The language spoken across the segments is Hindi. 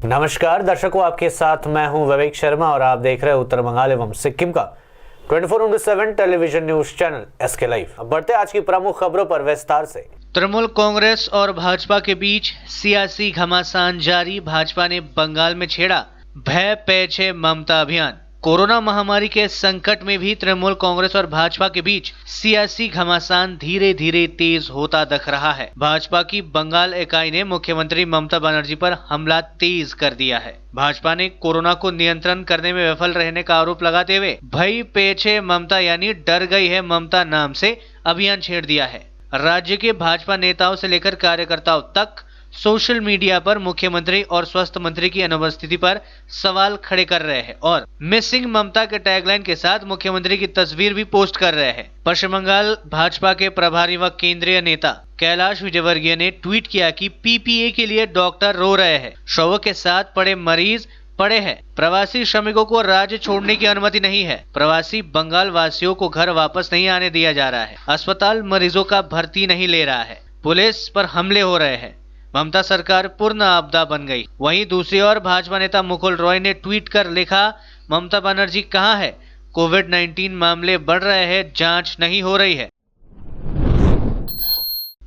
नमस्कार दर्शकों, आपके साथ मैं हूं विवेक शर्मा और आप देख रहे हैं उत्तर बंगाल एवं सिक्किम का 24/7 television news channel SK live. अब बढ़ते आज की प्रमुख खबरों पर विस्तार से। तृणमूल कांग्रेस और भाजपा के बीच सियासी घमासान जारी। भाजपा ने बंगाल में छेड़ा भय पे छे ममता अभियान। कोरोना महामारी के संकट में भी तृणमूल कांग्रेस और भाजपा के बीच सियासी घमासान धीरे धीरे तेज होता दिख रहा है। भाजपा की बंगाल इकाई ने मुख्यमंत्री ममता बनर्जी पर हमला तेज कर दिया है। भाजपा ने कोरोना को नियंत्रण करने में विफल रहने का आरोप लगाते हुए भय पे छे ममता यानी डर गई है ममता नाम से अभियान छेड़ दिया है। राज्य के भाजपा नेताओं से लेकर कार्यकर्ताओं तक सोशल मीडिया पर मुख्यमंत्री और स्वास्थ्य मंत्री की अनुपस्थिति पर सवाल खड़े कर रहे हैं और मिसिंग ममता के टैगलाइन के साथ मुख्यमंत्री की तस्वीर भी पोस्ट कर रहे हैं। पश्चिम बंगाल भाजपा के प्रभारी व केंद्रीय नेता कैलाश विजयवर्गीय ने ट्वीट किया कि पीपीए के लिए डॉक्टर रो रहे हैं, शवों के साथ पड़े मरीज पड़े हैं। प्रवासी श्रमिकों को राज्य छोड़ने की अनुमति नहीं है। प्रवासी बंगाल वासियों को घर वापस नहीं आने दिया जा रहा है। अस्पताल मरीजों का भर्ती नहीं ले रहा है। पुलिस पर हमले हो रहे हैं। ममता सरकार पूर्ण आपदा बन गई। वहीं दूसरी ओर भाजपा नेता मुकुल रॉय ने ट्वीट कर लिखा, ममता बनर्जी कहां है? कोविड-19 मामले बढ़ रहे हैं, जांच नहीं हो रही है।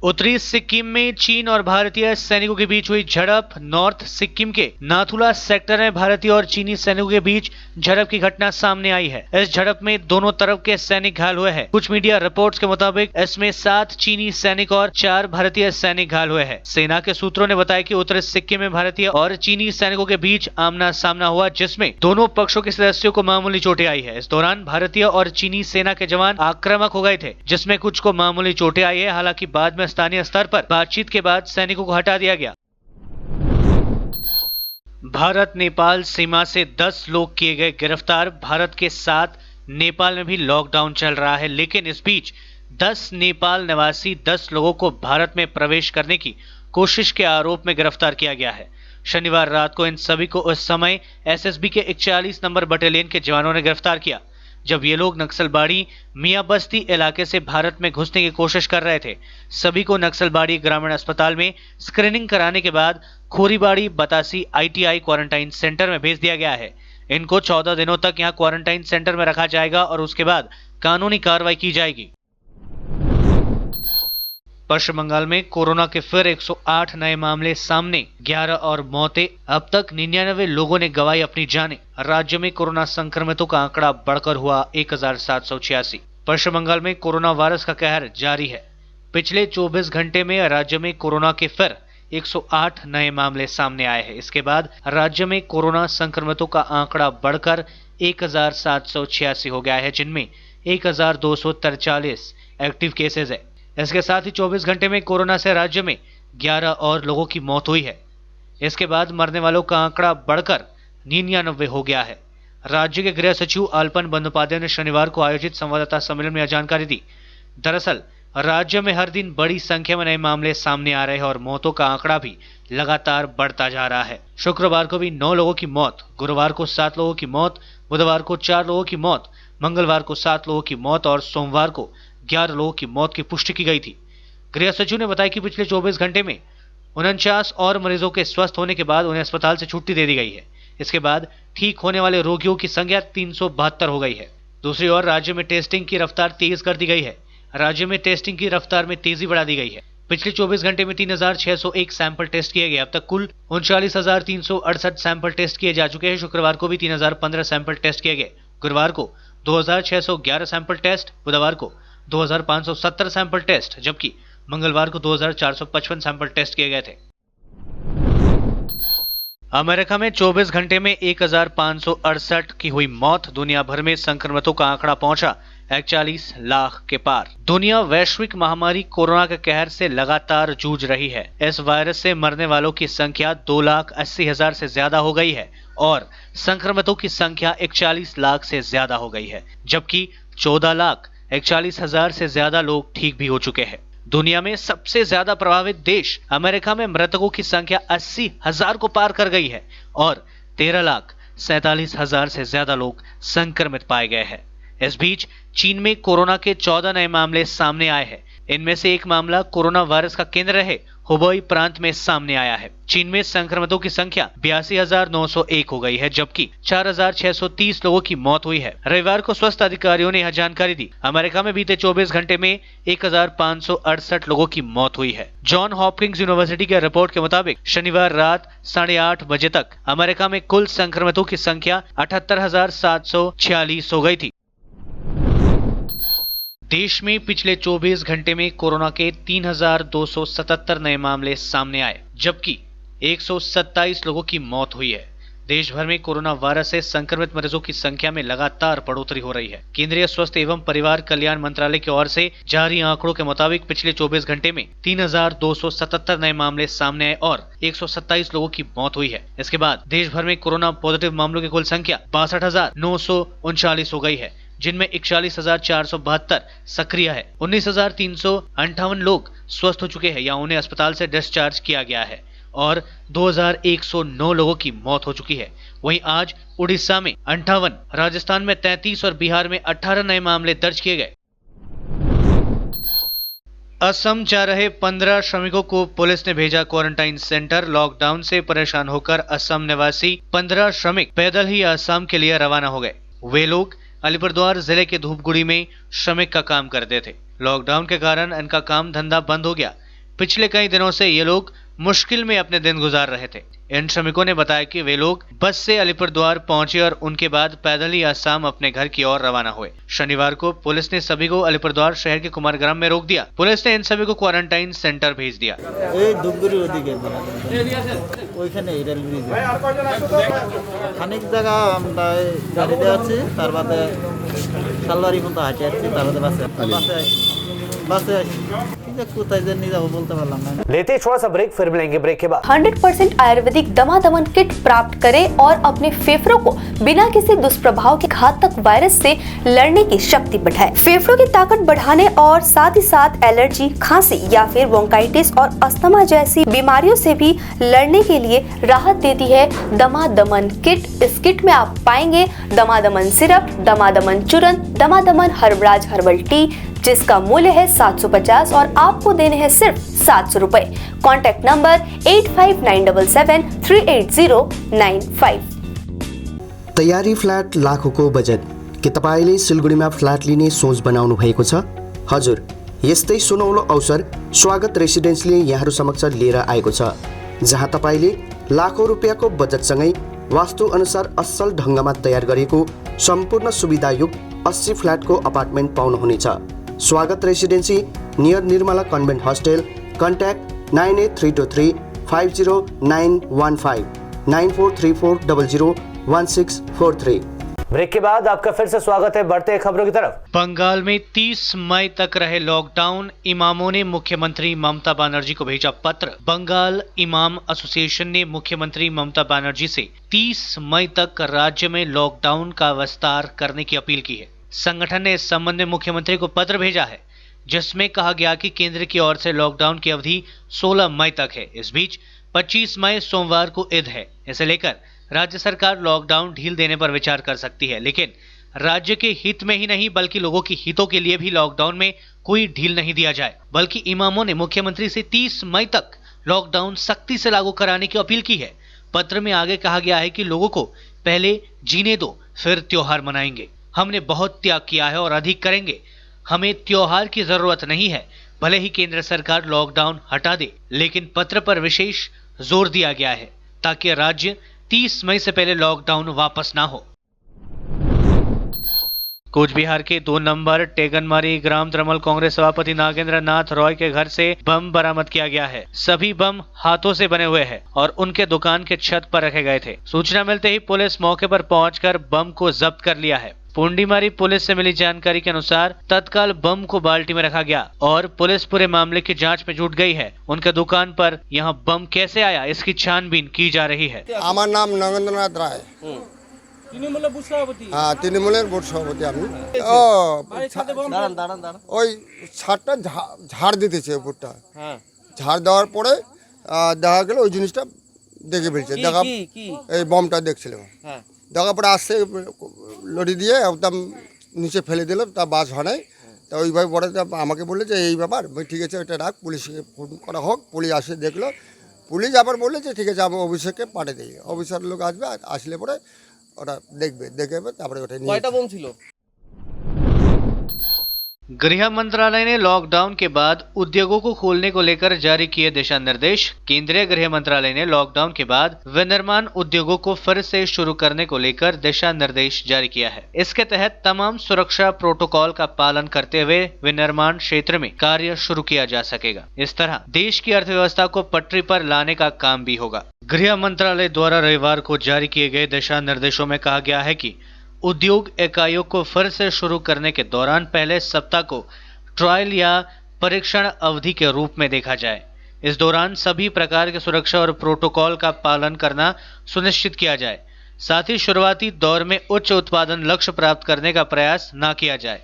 उत्तरी सिक्किम में चीन और भारतीय सैनिकों के बीच हुई झड़प। नॉर्थ सिक्किम के नाथुला सेक्टर में भारतीय और चीनी सैनिकों के बीच झड़प की घटना सामने आई है। इस झड़प में दोनों तरफ के सैनिक घायल हुए हैं। कुछ मीडिया रिपोर्ट्स के मुताबिक इसमें 7 चीनी सैनिक और 4 भारतीय सैनिक घायल हुए हैं। सेना के सूत्रों ने बताया कि उत्तरी सिक्किम में भारतीय और चीनी सैनिकों के बीच आमना सामना हुआ, जिसमें दोनों पक्षों के सदस्यों को मामूली चोटें आई है। इस दौरान भारतीय और चीनी सेना के जवान आक्रामक हो गए थे, जिसमें कुछ को मामूली चोटें आई है। हालांकि बाद में स्थानीय स्तर पर बातचीत के बाद सैनिकों को हटा दिया गया। भारत नेपाल सीमा से 10 लोग किए गए गिरफ्तार। भारत के साथ नेपाल में भी लॉकडाउन चल रहा है, लेकिन इस बीच 10 नेपाल निवासी 10 लोगों को भारत में प्रवेश करने की कोशिश के आरोप में गिरफ्तार किया गया है। शनिवार रात को इन सभी को उस समय एसएसबी के 41 नंबर बटालियन के जवानों ने गिरफ्तार किया, जब ये लोग नक्सलबाड़ी मियाबस्ती इलाके से भारत में घुसने की कोशिश कर रहे थे। सभी को नक्सलबाड़ी ग्रामीण अस्पताल में स्क्रीनिंग कराने के बाद खोरीबाड़ी बतासी आईटीआई क्वारंटाइन सेंटर में भेज दिया गया है। इनको 14 दिनों तक यहाँ क्वारंटाइन सेंटर में रखा जाएगा और उसके बाद कानूनी कार्रवाई की जाएगी। पश्चिम बंगाल में कोरोना के फिर 108 नए मामले सामने, 11 और मौतें। अब तक 99 लोगों ने गंवाई अपनी जानें। राज्य में कोरोना संक्रमितों का आंकड़ा बढ़कर हुआ 1786। पश्चिम बंगाल में कोरोना वायरस का कहर जारी है। पिछले 24 घंटे में राज्य में कोरोना के फिर 108 नए मामले सामने आए हैं। इसके बाद राज्य में कोरोना संक्रमितों का आंकड़ा बढ़कर 1786 हो गया है, जिनमें 1243 एक्टिव केसेज है। इसके साथ ही 24 घंटे में कोरोना से राज्य में 11 और लोगों की मौत हुई है। इसके बाद मरने वालों का आंकड़ा बढ़कर 99 हो गया है। राज्य के गृह सचिव अल्पन बंदोपाध्याय ने शनिवार को आयोजित संवाददाता सम्मेलन में यह जानकारी दी। दरअसल राज्य में हर दिन बड़ी संख्या में नए मामले सामने आ रहे हैं और मौतों का आंकड़ा भी लगातार बढ़ता जा रहा है। शुक्रवार को भी 9 लोगों की मौत, गुरुवार को 7 लोगों की मौत, बुधवार को 4 लोगों की मौत, मंगलवार को 7 लोगों की मौत और सोमवार को 11 लोगों की मौत की पुष्टि की गई थी। गृह सचिव ने बताया कि पिछले 24 घंटे में 49 और मरीजों के स्वस्थ होने के बाद उन्हें अस्पताल से छुट्टी दे दी गई है। इसके बाद ठीक होने वाले रोगियों की संख्या 372 हो गई है। दूसरी ओर राज्य में टेस्टिंग की रफ्तार तेज कर दी गई है। राज्य में टेस्टिंग की रफ्तार में तेजी बढ़ा दी गई है। पिछले 24 घंटे में 3601 सैंपल टेस्ट किए गए। अब तक कुल 39,368 सैंपल टेस्ट किए जा चुके हैं। शुक्रवार को भी 3015 सैंपल टेस्ट किए गए। गुरुवार को 2611 सैंपल टेस्ट, बुधवार को 2570 सैंपल टेस्ट, जबकि मंगलवार को 2455 सैंपल टेस्ट किए गए थे। अमेरिका में 24 घंटे में 1568 की हुई मौत। दुनिया भर में संक्रमितों का आंकड़ा पहुंचा 41 लाख के पार। दुनिया वैश्विक महामारी कोरोना के कहर से लगातार जूझ रही है। इस वायरस से मरने वालों की संख्या 2,80,000 से ज्यादा हो गई है और संक्रमितों की संख्या 41 लाख से ज्यादा हो गई है, जबकि 14,41,000 से ज्यादा लोग ठीक भी हो चुके हैं। दुनिया में सबसे ज्यादा प्रभावित देश अमेरिका में मृतकों की संख्या 80,000 को पार कर गई है और 13,47,000 से ज्यादा लोग संक्रमित पाए गए हैं। इस बीच चीन में कोरोना के 14 नए मामले सामने आए हैं। इनमें से एक मामला कोरोना वायरस का केंद्र रहे हुबेई प्रांत में सामने आया है। चीन में संक्रमितों की संख्या 82,901 हो गई है, जबकि 4,630 लोगों की मौत हुई है। रविवार को स्वास्थ्य अधिकारियों ने यह जानकारी दी। अमेरिका में बीते 24 घंटे में 1,568 लोगों की मौत हुई है। जॉन हॉपकिंस यूनिवर्सिटी के रिपोर्ट के मुताबिक शनिवार रात 8:30 बजे तक अमेरिका में कुल संक्रमितों की संख्या 78,746 हो गई थी। देश में पिछले 24 घंटे में कोरोना के 3,277 नए मामले सामने आए, जबकि 127 लोगों की मौत हुई है। देश भर में कोरोना वायरस से संक्रमित मरीजों की संख्या में लगातार बढ़ोतरी हो रही है। केंद्रीय स्वास्थ्य एवं परिवार कल्याण मंत्रालय की ओर से जारी आंकड़ों के मुताबिक पिछले 24 घंटे में 3,277 नए मामले सामने आए और 127 लोगों की मौत हुई है। इसके बाद देश भर में कोरोना पॉजिटिव मामलों की कुल संख्या 62,939 हो गई है, जिनमें 41,472 सक्रिय है। 19,358 लोग स्वस्थ हो चुके हैं या उन्हें अस्पताल से डिस्चार्ज किया गया है और 2,109 लोगों की मौत हो चुकी है। वहीं आज उड़ीसा में 58, राजस्थान में 33 और बिहार में 18 नए मामले दर्ज किए गए। असम जा रहे 15 श्रमिकों को पुलिस ने भेजा क्वारंटाइन सेंटर। लॉकडाउन से परेशान होकर असम निवासी 15 श्रमिक पैदल ही असम के लिए रवाना हो गए। वे लोग अलीपुरद्वार जिले के धूपगुड़ी में श्रमिक का काम करते थे। लॉकडाउन के कारण इनका काम धंधा बंद हो गया। पिछले कई दिनों से ये लोग मुश्किल में अपने दिन गुजार रहे थे। इन श्रमिकों ने बताया कि वे लोग बस से अलीपुरद्वार पहुंचे और उनके बाद पैदल ही असम अपने घर की ओर रवाना हुए। शनिवार को पुलिस ने सभी को अलीपुरद्वार शहर के कुमारग्राम में रोक दिया। पुलिस ने इन सभी को क्वारंटाइन सेंटर भेज दिया। খানিক জায়গা আমরা গাড়িতে আছি, তার বাদে সালবাড়ি পর্যন্ত হাঁটে আসছি, তার বাদে বাসে কোথায় যে নিয়ে যাবো বলতে পারলাম না। लेते हैं थोड़ा सा ब्रेक, फिर मिलेंगे ब्रेक के बाद। 100% आयुर्वेदिक दमादमन किट प्राप्त करें और अपने फेफड़ों को बिना किसी दुष्प्रभाव के घातक वायरस से लड़ने की शक्ति बढ़ाएं। फेफड़ों की ताकत बढ़ाने और साथ ही साथ एलर्जी, खांसी या फिर ब्रोंकाइटिस और अस्थमा जैसी बीमारियों से भी लड़ने के लिए राहत देती है दमादमन किट। इस किट में आप पाएंगे दमादमन सिरप, दमादमन चूर्ण, दमादमन हर्बराज हर्बल टी, जिसका मूल्य है 750 और आपको देने हैं सिर्फ 700 रुपए। Contact number 8597738095। तयारी फ्ल्याट लाखौंको बजेट के तपाईँले सिलगढीमा फ्ल्याट लिने सोच बनाउनु भएको छ? हजुर, यस्तै सुनौलो अवसर स्वागत रेसिडेन्सले यहाँहरू समक्ष लिएर आएको छ, जहाँ तपाईँले लाखौं रुपियाँको बजेटसँगै वास्तु अनुसार असल ढङ्गमा तयार गरिएको सम्पूर्ण सुविधायुक्त 80 फ्ल्याटको अपार्टमेन्ट पाउनुहुनेछ। Swagat residency near Nirmala convent hostel. Contact 9832350915 9434001643। Break के बाद आपका फिर से स्वागत है। बढ़ते हैं खबरों की तरफ। बंगाल में 30 मई तक रहे लॉकडाउन। इमामों ने मुख्यमंत्री ममता बनर्जी को भेजा पत्र। बंगाल इमाम एसोसिएशन ने मुख्यमंत्री ममता बनर्जी से 30 मई तक राज्य में लॉकडाउन का विस्तार करने की अपील की है। संगठन ने इस संबंध में मुख्यमंत्री को पत्र भेजा है, जिसमें कहा गया कि केंद्र की ओर से लॉकडाउन की अवधि 16 मई तक है। इस बीच 25 मई सोमवार को ईद है। इसे लेकर राज्य सरकार लॉकडाउन ढील देने पर विचार कर सकती है, लेकिन राज्य के हित में ही नहीं बल्कि लोगों के हितों के लिए भी लॉकडाउन में कोई ढील नहीं दिया जाए। बल्कि इमामों ने मुख्यमंत्री से 30 मई तक लॉकडाउन सख्ती से लागू कराने की अपील की है। पत्र में आगे कहा गया है कि लोगों को पहले जीने दो, फिर त्योहार मनाएंगे। हमने बहुत त्याग किया है और अधिक करेंगे। हमें त्योहार की जरूरत नहीं है, भले ही केंद्र सरकार लॉकडाउन हटा दे, लेकिन पत्र पर विशेष जोर दिया गया है ताकि राज्य 30 मई से पहले लॉकडाउन वापस ना हो। कूच बिहार के 2 नंबर टेगनमारी ग्राम तृणमूल कांग्रेस सभापति नागेंद्र नाथ रॉय के घर से बम बरामद किया गया है। सभी बम हाथों से बने हुए हैं और उनके दुकान के छत पर रखे गए थे। सूचना मिलते ही पुलिस मौके पर पहुंचकर बम को जब्त कर लिया है। पुंडीमारी पुलिस से मिली जानकारी के अनुसार तत्काल बम को बाल्टी में रखा गया और पुलिस पूरे मामले की जांच में जुट गई है। उनके दुकान पर यहां बम कैसे आया, इसकी छानबीन की जा रही है। আমার নাম নগেন্দ্রনাথ রায়। তৃণমূলের বুথ সভাপতি। হ্যাঁ, তৃণমূলের বুথ সভাপতি আমি। ওই ছাদটা ঝাড় দিতেছে উপরটা। হ্যাঁ, ঝাড় দেওয়ার পরে দেখা গেল ওই জিনিসটা দেখে ফেলছে। দেখা এই বমটা দেখছিলাম। দেখার পরে আসছে লড়ি দিয়ে একদম নিচে ফেলে দিল, তা বাস হয় নাই। তা ওইভাবে পরে আমাকে বললে যে এই ব্যাপার, ঠিক আছে ওটা রাখ, পুলিশকে ফোন করা হোক, পুলিশ আসে দেখলো, পুলিশ আবার বললে যে ঠিক আছে আমি অফিসারকে পাঠিয়ে দিই, অফিসার লোক আসবে, আসলে পরে ওটা দেখে তারপরে ওটা নিয়ে। কয়টা বোম ছিল? गृह मंत्रालय ने लॉकडाउन के बाद उद्योगों को खोलने को लेकर जारी किए दिशा निर्देश। केंद्रीय गृह मंत्रालय ने लॉकडाउन के बाद विनिर्माण उद्योगों को फिर से शुरू करने को लेकर दिशा निर्देश जारी किया है। इसके तहत तमाम सुरक्षा प्रोटोकॉल का पालन करते हुए विनिर्माण क्षेत्र में कार्य शुरू किया जा सकेगा। इस तरह देश की अर्थव्यवस्था को पटरी पर लाने का काम भी होगा। गृह मंत्रालय द्वारा रविवार को जारी किए गए दिशा निर्देशों में कहा गया है कि उद्योग इकाइयों को फिर से शुरू करने के दौरान पहले सप्ताह को ट्रायल या परीक्षण अवधि के रूप में देखा जाए। इस दौरान सभी प्रकार के सुरक्षा और प्रोटोकॉल का पालन करना सुनिश्चित किया जाए। साथ ही शुरुआती दौर में उच्च उत्पादन लक्ष्य प्राप्त करने का प्रयास न किया जाए।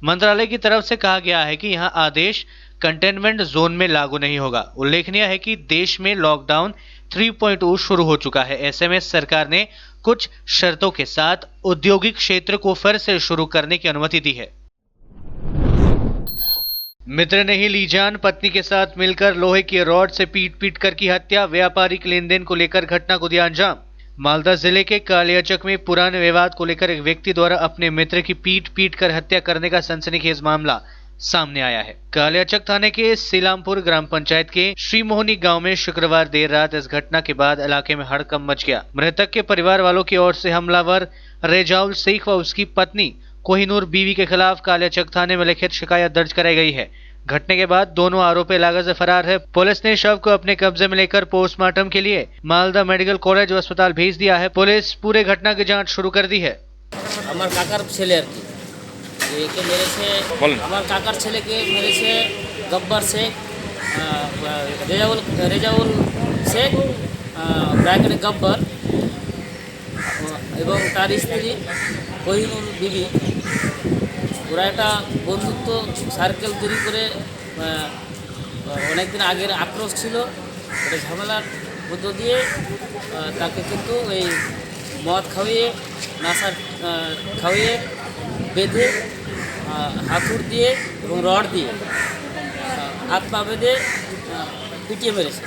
मंत्रालय की तरफ से कहा गया है कि यहां आदेश कंटेनमेंट जोन में लागू नहीं होगा। उल्लेखनीय है कि देश में लॉकडाउन 3.0 शुरू हो चुका है। ऐसे में सरकार ने कुछ शर्तों के साथ औद्योगिक क्षेत्र को फिर से शुरू करने की अनुमति दी है। मित्र ने ही ली जान, पत्नी के साथ मिलकर लोहे की रॉड से पीट कर की हत्या। व्यापारिक लेन देन को लेकर घटना को दिया अंजाम। मालदा जिले के कालियाचक में पुराने विवाद को लेकर एक व्यक्ति द्वारा अपने मित्र की पीट कर हत्या करने का सनसनीखेज मामला सामने आया है। कालियाचक थाने के सीलामपुर ग्राम पंचायत के श्री मोहनी गांव में शुक्रवार देर रात इस घटना के बाद इलाके में हड़कंप मच गया। मृतक के परिवार वालों की ओर से हमलावर रेजाउल शेख व उसकी पत्नी कोहिनूर बीवी के खिलाफ कालियाचक थाने में लिखित शिकायत दर्ज कराई गई है। घटने के बाद दोनों आरोपी इलाके से फरार है। पुलिस ने शव को अपने कब्जे में लेकर पोस्टमार्टम के लिए मालदा मेडिकल कॉलेज व अस्पताल भेज दिया है। पुलिस पूरे घटना की जाँच शुरू कर दी है। আমার কাকার ছেলে আর কি একে মেরেছে, আমার কাকার ছেলেকে মেরেছে গব্বর শেখ, রেজাউল শেখ, ব্র্যাকেটে গব্বর, এবং তার স্ত্রী কোহিনুর বিবি। ওরা একটা বন্ধুত্ব সার্কেল তৈরি করে অনেকদিন আগের আক্রোশ ছিল, এটা ঝামেলার মধ্য দিয়ে তাকে কিন্তু এই মদ খাওয়িয়ে নাশা খাওয়িয়ে বেঁধে হাতুড় দিয়ে এবং রড দিয়ে হাত পা বেঁধে পিটিয়ে মেরেছে।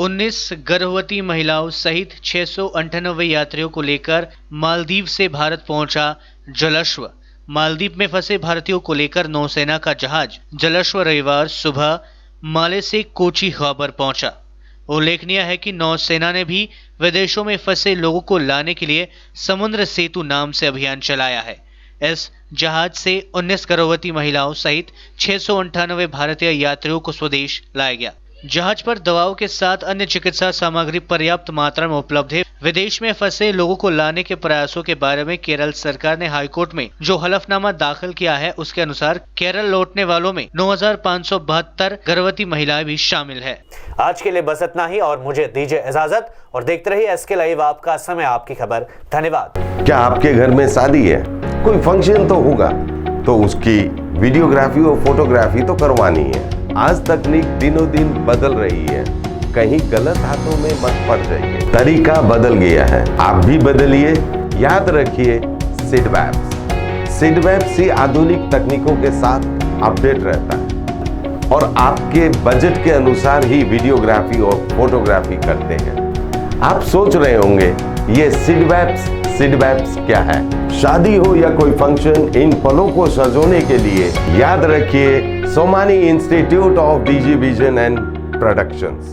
19 गर्भवती महिलाओं सहित 698 यात्रियों को लेकर मालदीव से भारत पहुंचा जलश्व। मालदीव में फंसे भारतीयों को लेकर नौसेना का जहाज जलश्व रविवार सुबह माले से कोची हार्बर पहुंचा। उल्लेखनीय है कि नौसेना ने भी विदेशों में फंसे लोगों को लाने के लिए समुद्र सेतु नाम से अभियान चलाया है। इस जहाज से 19 गर्भवती महिलाओं सहित 698 भारतीय यात्रियों को स्वदेश लाया गया। जहाज पर दवाओं के साथ अन्य चिकित्सा सामग्री पर्याप्त मात्रा में उपलब्ध है। विदेश में फंसे लोगों को लाने के प्रयासों के बारे में केरल सरकार ने हाईकोर्ट में जो हलफनामा दाखिल किया है उसके अनुसार केरल लौटने वालों में 9,572 गर्भवती महिलाएं भी शामिल है। आज के लिए बस इतना ही और मुझे दीजिए इजाजत और देखते रहिए एसके लाइव, आपका समय आपकी खबर। धन्यवाद। क्या आपके घर में शादी है, कोई फंक्शन तो होगा, तो उसकी वीडियोग्राफी और फोटोग्राफी तो करवानी है। आज तकनीक दिनों दिन बदल रही है, कहीं गलत हाथों में मत पड़ जाइए। तरीका बदल गया है, आप भी बदलिए। याद रखिए सिडवैप्स ही आधुनिक तकनीकों के साथ अपडेट रहता है और आपके बजट के अनुसार ही वीडियोग्राफी और फोटोग्राफी करते हैं। आप सोच रहे होंगे ये सिडवैप्स क्या है? शादी हो या कोई फंक्शन, इन पलों को सजोने के लिए याद रखिए Somani institute of digi vision and productions.